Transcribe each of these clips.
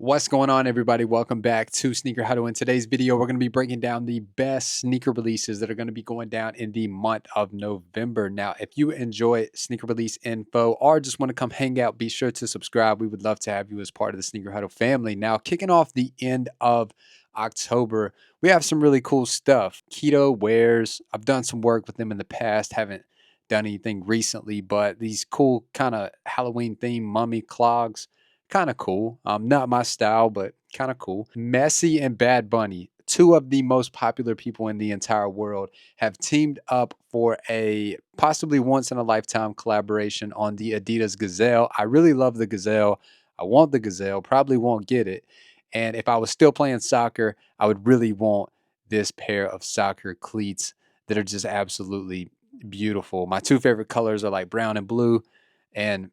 What's going on, everybody? Welcome back to Sneaker Huddle. In today's video, we're going to be breaking down the best sneaker releases that are going to be going down in the month of November. Now, if you enjoy sneaker release info or just want to come hang out, be sure to subscribe. We would love to have you as part of the Sneaker Huddle family. Now, kicking off the end of October, we have some really cool stuff. Kitowares. I've done some work with them in the past. Haven't done anything recently, but these cool kind of Halloween themed mummy clogs. Kind of cool. Not my style, but kind of cool. Messi and Bad Bunny, two of the most popular people in the entire world, have teamed up for a possibly once in a lifetime collaboration on the Adidas Gazelle. I really love the Gazelle. I want the Gazelle, probably won't get it. And if I was still playing soccer, I would really want this pair of soccer cleats that are just absolutely beautiful. My two favorite colors are like brown and blue. And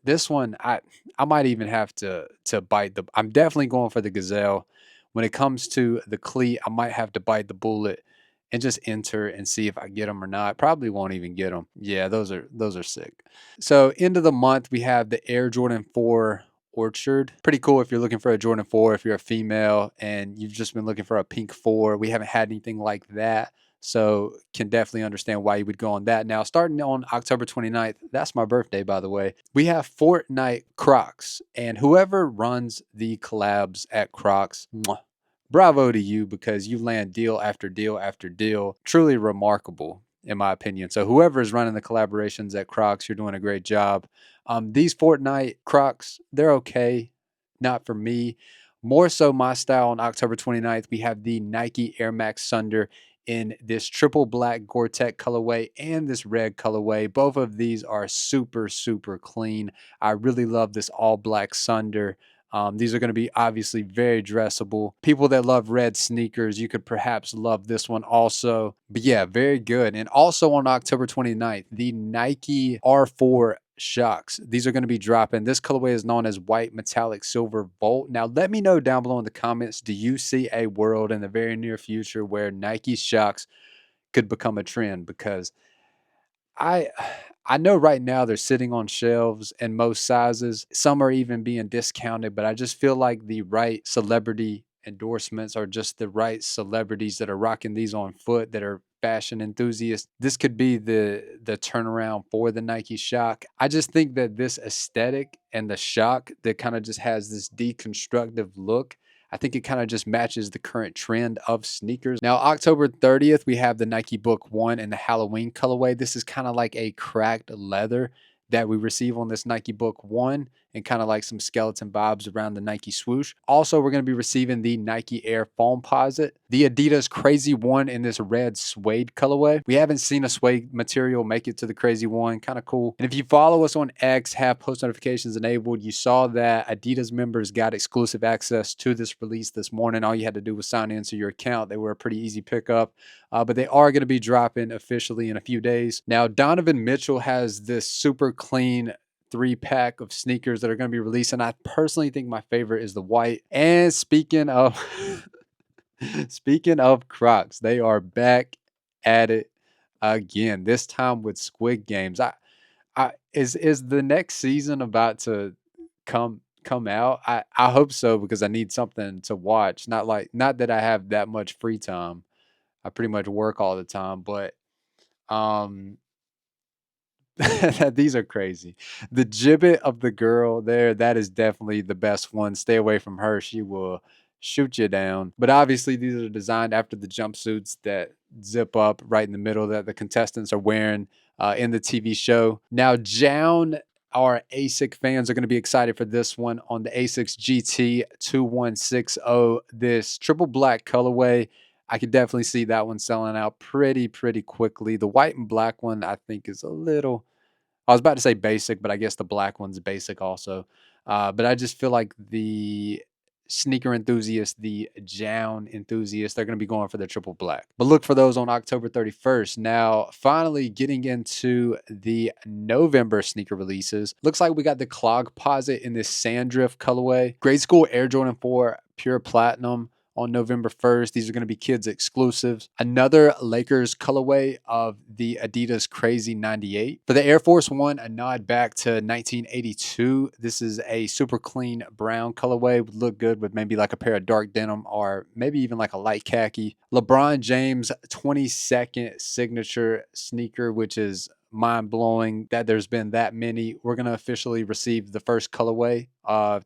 this one, I might even have to bite the. I'm definitely going for the Gazelle. When it comes to the cleat, I might have to bite the bullet and just enter and see if I get them or not. Probably won't even get them. Yeah, those are sick. So end of the month, we have the Air Jordan 4 Orchid. Pretty cool if you're looking for a Jordan 4, if you're a female and you've just been looking for a pink 4. We haven't had anything like that. So can definitely understand why you would go on that. Now, starting on October 29th, that's my birthday, by the way, we have Fortnite Crocs. And whoever runs the collabs at Crocs, bravo to you, because you land deal after deal after deal. Truly remarkable, in my opinion. So whoever is running the collaborations at Crocs, you're doing a great job. These Fortnite Crocs, they're okay. Not for me. More so my style on October 29th, we have the Nike Air Max Thunder in this triple black GORE-TEX colorway and this red colorway. Both of these are super, super clean. I really love this all black Thunder. These are going to be obviously very dressable. People that love red sneakers, you could perhaps love this one also. But yeah, very good. And also on October 29th, the Nike R4 Shox. These are going to be dropping. This colorway is known as white metallic silver volt. Now, let me know down below in the comments, do you see a world in the very near future where Nike Shox could become a trend? Because I know right now they're sitting on shelves in most sizes. Some are even being discounted, but I just feel like the right celebrity endorsements are just the right celebrities that are rocking these on foot, that are fashion enthusiasts. This could be the turnaround for the Nike Shox. I just think that this aesthetic and the Shox that kind of just has this deconstructive look, I think it kind of just matches the current trend of sneakers. Now, October 30th, we have the Nike Book 1 in the Halloween colorway. This is kind of like a cracked leather that we receive on this Nike Book 1 and kind of like some skeleton vibes around the Nike swoosh. Also, we're going to be receiving the Nike Air Foamposite, the Adidas Crazy One in this red suede colorway. We haven't seen a suede material make it to the Crazy One. Kind of cool. And if you follow us on X, have post notifications enabled, you saw that Adidas members got exclusive access to this release this morning. All you had to do was sign into your account. They were a pretty easy pickup, but they are going to be dropping officially in a few days. Now, Donovan Mitchell has this super clean 3-pack of sneakers that are going to be releasing. I personally think my favorite is the white. And speaking of speaking of Crocs, they are back at it again. This time with Squid Games. Is the next season about to come out? I hope so, because I need something to watch. Not that I have that much free time. I pretty much work all the time, but these are crazy. The gibbet of the girl there, that is definitely the best one. Stay away from her. She will shoot you down. But obviously, these are designed after the jumpsuits that zip up right in the middle that the contestants are wearing in the TV show. Now, Jown, our ASIC fans are going to be excited for this one on the ASICS GT 2160. This triple black colorway, I could definitely see that one selling out pretty quickly. The white and black one, I think, is a little, I was about to say basic, but I guess the black one's basic also. But I just feel like the sneaker enthusiasts, the Jown enthusiasts, they're going to be going for the triple black. But look for those on October 31st. Now, finally getting into the November sneaker releases. Looks like we got the Clogposite in this Sandrift colorway. Grade School Air Jordan 4 Pure Platinum on November 1st. These are going to be kids exclusives. Another Lakers colorway of the Adidas Crazy 98. For the Air Force One, a nod back to 1982. This is a super clean brown colorway. Would look good with maybe like a pair of dark denim or maybe even like a light khaki. LeBron James 22nd signature sneaker, which is mind-blowing that there's been that many. We're going to officially receive the first colorway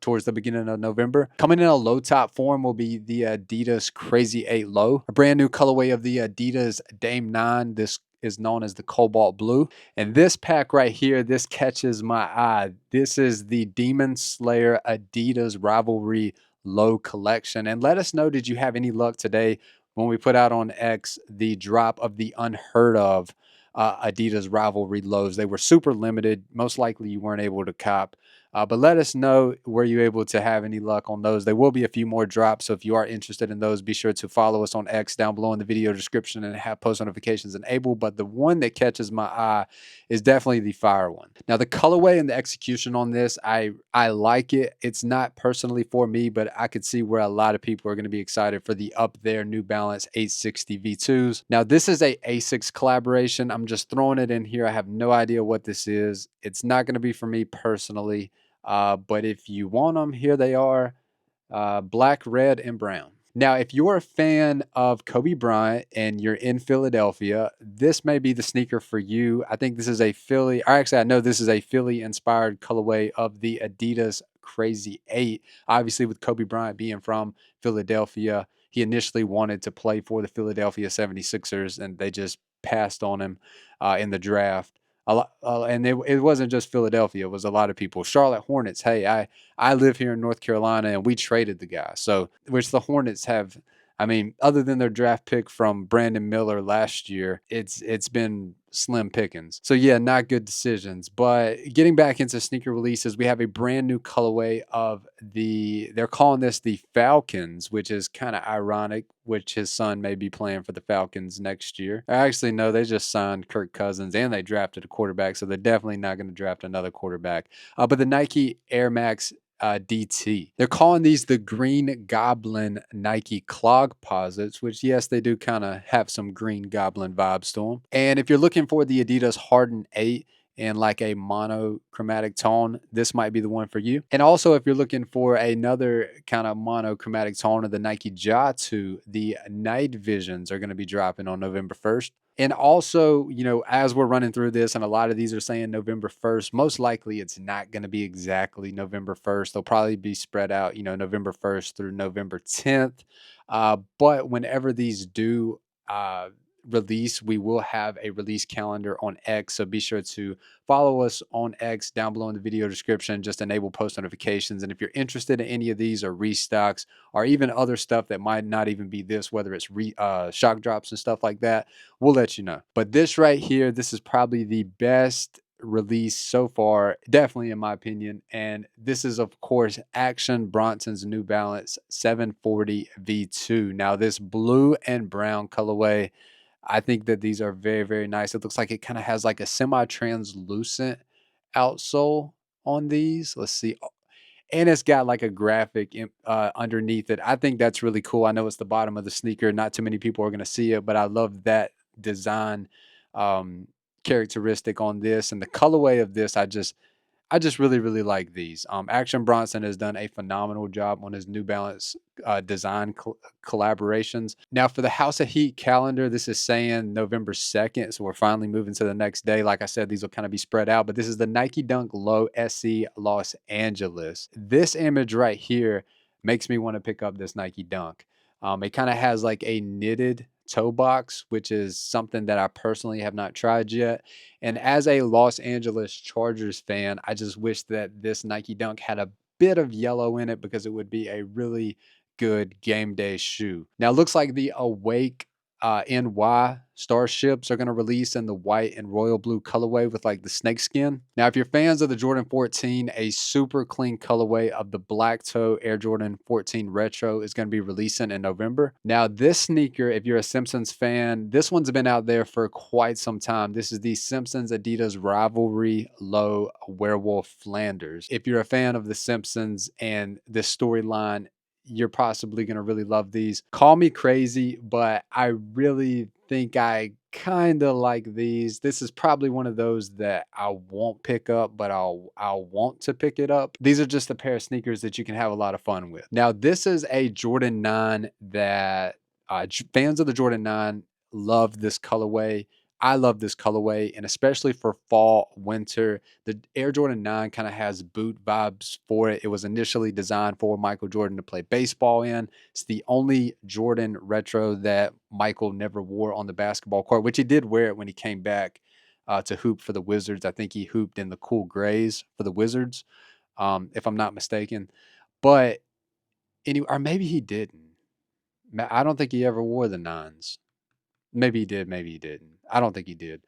towards the beginning of November. Coming in a low top form will be the Adidas Crazy 8 Low, a brand new colorway of the Adidas Dame 9. This is known as the Cobalt Blue. And this pack right here, this catches my eye. This is the Demon Slayer Adidas Rivalry Low collection. And let us know, did you have any luck today when we put out on X the drop of the unheard of Adidas Rivalry lows? They were super limited. Most likely you weren't able to cop. But let us know, were you able to have any luck on those? There will be a few more drops, so if you are interested in those, be sure to follow us on X down below in the video description and have post notifications enabled. But the one that catches my eye is definitely the fire one. Now, the colorway and the execution on this, I like it. It's not personally for me, but I could see where a lot of people are going to be excited for the Up There New Balance 860 V2s. Now, this is a ASICS collaboration. I'm just throwing it in here. I have no idea what this is. It's not going to be for me personally. But if you want them, here they are, black, red, and brown. Now, if you're a fan of Kobe Bryant and you're in Philadelphia, this may be the sneaker for you. I think this is a Philly, or actually I know this is a Philly-inspired colorway of the Adidas Crazy 8. Obviously, with Kobe Bryant being from Philadelphia, he initially wanted to play for the Philadelphia 76ers, and they just passed on him in the draft. And it wasn't just Philadelphia. It was a lot of people. Charlotte Hornets. Hey, I live here in North Carolina, and we traded the guy. So, which the Hornets have, I mean, other than their draft pick from Brandon Miller last year, it's been slim pickings. So yeah, not good decisions. But getting back into sneaker releases, we have a brand new colorway of they're calling this the Falcons, which is kind of ironic, which his son may be playing for the Falcons next year. Actually, no, they just signed Kirk Cousins and they drafted a quarterback, so they're definitely not going to draft another quarterback. But the Nike Air Max DT. They're calling these the Green Goblin Nike Clog posits, which, yes, they do kind of have some Green Goblin vibes to them. And if you're looking for the Adidas Harden 8 in like a monochromatic tone, this might be the one for you. And also, if you're looking for another kind of monochromatic tone of the Nike Ja 2, the Night Visions are going to be dropping on November 1st. And also, you know, as we're running through this, and a lot of these are saying November 1st, most likely it's not going to be exactly November 1st. They'll probably be spread out, you know, November 1st through November 10th. But whenever these do release, we will have a release calendar on X, so be sure to follow us on X down below in the video description. Just enable post notifications, and if you're interested in any of these or restocks or even other stuff that might not even be this, whether it's shock drops and stuff like that, we'll let you know. But this right here, this is probably the best release so far, definitely in my opinion. And this is, of course, Action Bronson's New Balance 740 V2. Now, this blue and brown colorway, I think that these are very, very nice. It looks like it kind of has like a semi-translucent outsole on these. Let's see. And it's got like a graphic underneath it. I think that's really cool. I know it's the bottom of the sneaker. Not too many people are going to see it, but I love that design characteristic on this. And the colorway of this, I just really, really like these. Action Bronson has done a phenomenal job on his New Balance design collaborations. Now, for the House of Heat calendar, this is saying November 2nd, so we're finally moving to the next day. Like I said, these will kind of be spread out, but this is the Nike Dunk Low SE Los Angeles. This image right here makes me want to pick up this Nike Dunk. It kind of has like a knitted toe box, which is something that I personally have not tried yet. And as a Los Angeles Chargers fan, I just wish that this Nike Dunk had a bit of yellow in it because it would be a really good game day shoe. Now, it looks like the Awake NY Starships are going to release in the white and royal blue colorway with like the snake skin. Now, if you're fans of the Jordan 14, a super clean colorway of the black toe Air Jordan 14 Retro is going to be releasing in November. Now, this sneaker, if you're a Simpsons fan, this one's been out there for quite some time. This is the Simpsons Adidas Rivalry Low Werewolf Flanders. If you're a fan of the Simpsons and this storyline, you're possibly going to really love these. Call me crazy, but I really think I kind of like these. This is probably one of those that I won't pick up, but I'll want to pick it up. These are just a pair of sneakers that you can have a lot of fun with. Now, this is a Jordan 9 that fans of the Jordan 9 love this colorway. I love this colorway, and especially for fall, winter, the Air Jordan 9 kind of has boot vibes for it. It was initially designed for Michael Jordan to play baseball in. It's the only Jordan retro that Michael never wore on the basketball court, which he did wear it when he came back to hoop for the Wizards. I think he hooped in the cool grays for the Wizards, if I'm not mistaken. But anyway, or maybe he didn't. I don't think he ever wore the 9s. Maybe he did, maybe he didn't. I don't think he did.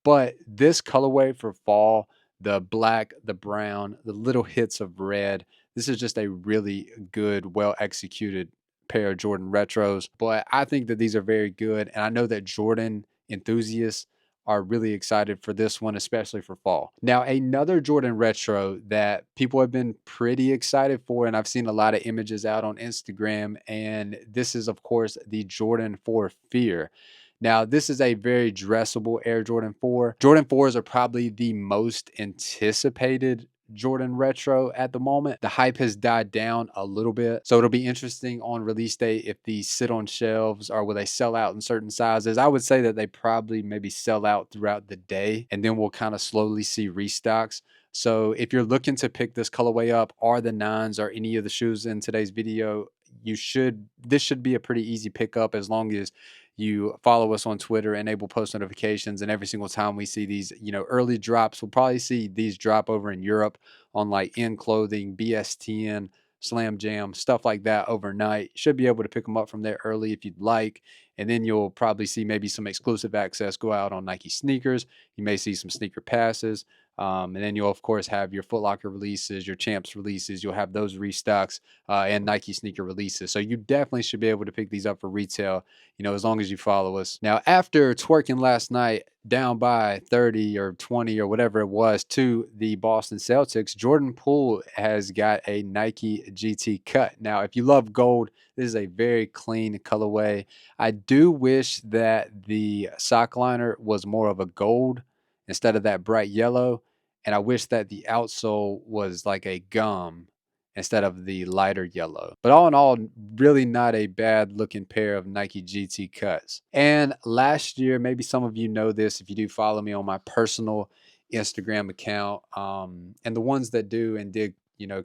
But this colorway for fall, the black, the brown, the little hits of red, this is just a really good, well executed pair of Jordan retros. But I think that these are very good. And I know that Jordan enthusiasts are really excited for this one, especially for fall. Now, another Jordan retro that people have been pretty excited for, and I've seen a lot of images out on Instagram, and this is, of course, the Jordan 4 Fear. Now, this is a very dressable Air Jordan 4. Jordan 4s are probably the most anticipated Jordan retro at the moment. The hype has died down a little bit, so it'll be interesting on release day if these sit on shelves or will they sell out in certain sizes. I would say that they probably maybe sell out throughout the day, and then we'll kind of slowly see restocks. So if you're looking to pick this colorway up, or the 9s or any of the shoes in today's video, this should be a pretty easy pickup as long as you follow us on Twitter, enable post notifications, and every single time we see these, early drops, we'll probably see these drop over in Europe on like In Clothing, BSTN, Slam Jam, stuff like that overnight. You should be able to pick them up from there early if you'd like. And then you'll probably see maybe some exclusive access go out on Nike sneakers. You may see some sneaker passes. And then you'll, of course, have your Foot Locker releases, your Champs releases. You'll have those restocks and Nike sneaker releases. So you definitely should be able to pick these up for retail, as long as you follow us. Now, after twerking last night down by 30 or 20 or whatever it was to the Boston Celtics, Jordan Poole has got a Nike GT cut. Now, if you love gold, this is a very clean colorway. I do wish that the sock liner was more of a gold instead of that bright yellow. And I wish that the outsole was like a gum instead of the lighter yellow. But all in all, really not a bad looking pair of Nike GT cuts. And last year, maybe some of you know this if you do follow me on my personal Instagram account. And the ones that do and did,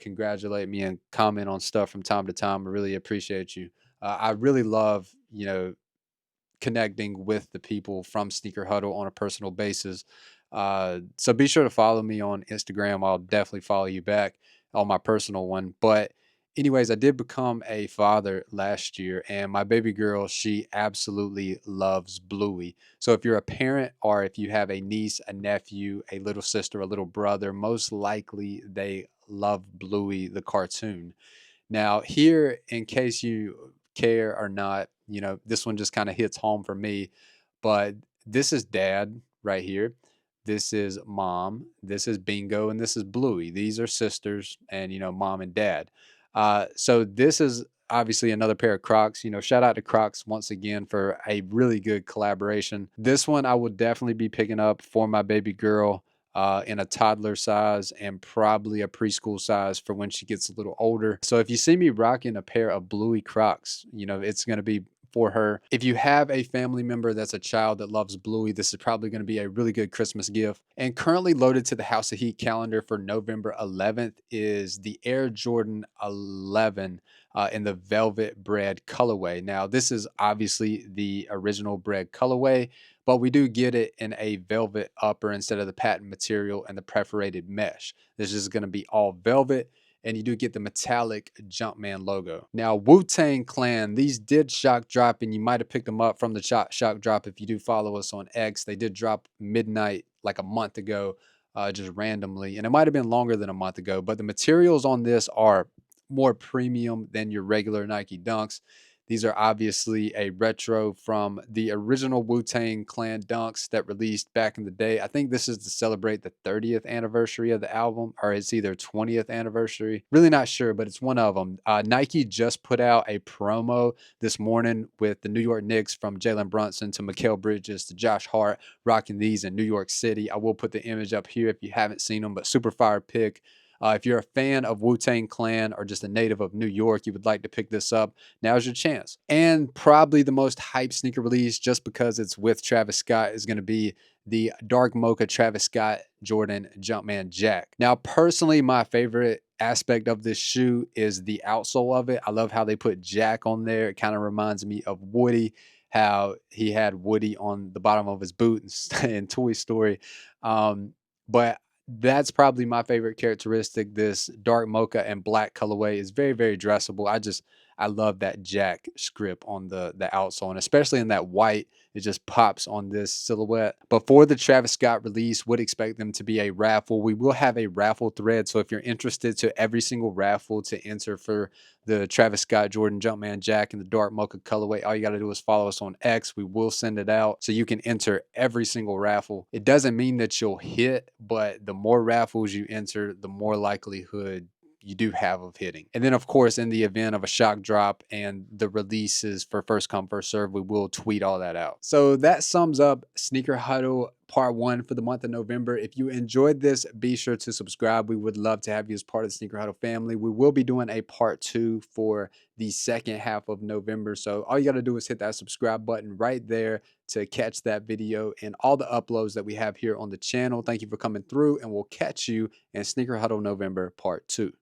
congratulate me and comment on stuff from time to time, I really appreciate you. I really love, connecting with the people from Sneaker Huddle on a personal basis. So be sure to follow me on Instagram. I'll definitely follow you back on my personal one. But anyways, I did become a father last year, and my baby girl, she absolutely loves Bluey. So if you're a parent or if you have a niece, a nephew, a little sister, a little brother, most likely they love Bluey, the cartoon. Now, here, in case you care or not, this one just kind of hits home for me. But this is dad right here. This is mom. This is Bingo, and this is Bluey. These are sisters, and mom and dad. So this is obviously another pair of Crocs. Shout out to Crocs once again for a really good collaboration. This one I will definitely be picking up for my baby girl in a toddler size and probably a preschool size for when she gets a little older. So if you see me rocking a pair of Bluey Crocs, it's going to be for her. If you have a family member that's a child that loves Bluey, this is probably going to be a really good Christmas gift. And currently loaded to the House of Heat calendar for November 11th is the Air Jordan 11 in the Velvet Bred colorway. Now, this is obviously the original Bred colorway, but we do get it in a velvet upper instead of the patent material and the perforated mesh. This is going to be all velvet, and you do get the metallic Jumpman logo. Now, Wu-Tang Clan, these did shock drop, and you might have picked them up from the shock drop if you do follow us on X. They did drop midnight like a month ago, just randomly, and it might have been longer than a month ago, but the materials on this are more premium than your regular Nike Dunks. These are obviously a retro from the original Wu-Tang Clan Dunks that released back in the day. I think this is to celebrate the 30th anniversary of the album, or it's either 20th anniversary. Really not sure, but it's one of them. Nike just put out a promo this morning with the New York Knicks, from Jalen Bronson to Mikal Bridges to Josh Hart, rocking these in New York City. I will put the image up here if you haven't seen them, but super fire pick. If you're a fan of Wu-Tang Clan or just a native of New York, you would like to pick this up, now's your chance. And probably the most hyped sneaker release, just because it's with Travis Scott, is going to be the Dark Mocha Travis Scott Jordan Jumpman Jack. Now, personally, my favorite aspect of this shoe is the outsole of it. I love how they put Jack on there. It kind of reminds me of Woody, how he had Woody on the bottom of his boot in Toy Story. But that's probably my favorite characteristic. This dark mocha and black colorway is very, very dressable. I love that Jack script on the outsole, and especially in that white, it just pops on this silhouette. But for the Travis Scott release, would expect them to be a raffle. We will have a raffle thread, so if you're interested to every single raffle to enter for the Travis Scott Jordan Jumpman Jack in the dark mocha colorway, all you got to do is follow us on X. We will send it out so you can enter every single raffle. It doesn't mean that you'll hit, but the more raffles you enter, the more likelihood you do have of hitting. And then, of course, in the event of a shock drop and the releases for first come, first serve, we will tweet all that out. So that sums up Sneaker Huddle Part 1 for the month of November. If you enjoyed this, be sure to subscribe. We would love to have you as part of the Sneaker Huddle family. We will be doing a Part 2 for the second half of November. So all you got to do is hit that subscribe button right there to catch that video and all the uploads that we have here on the channel. Thank you for coming through, and we'll catch you in Sneaker Huddle November Part 2.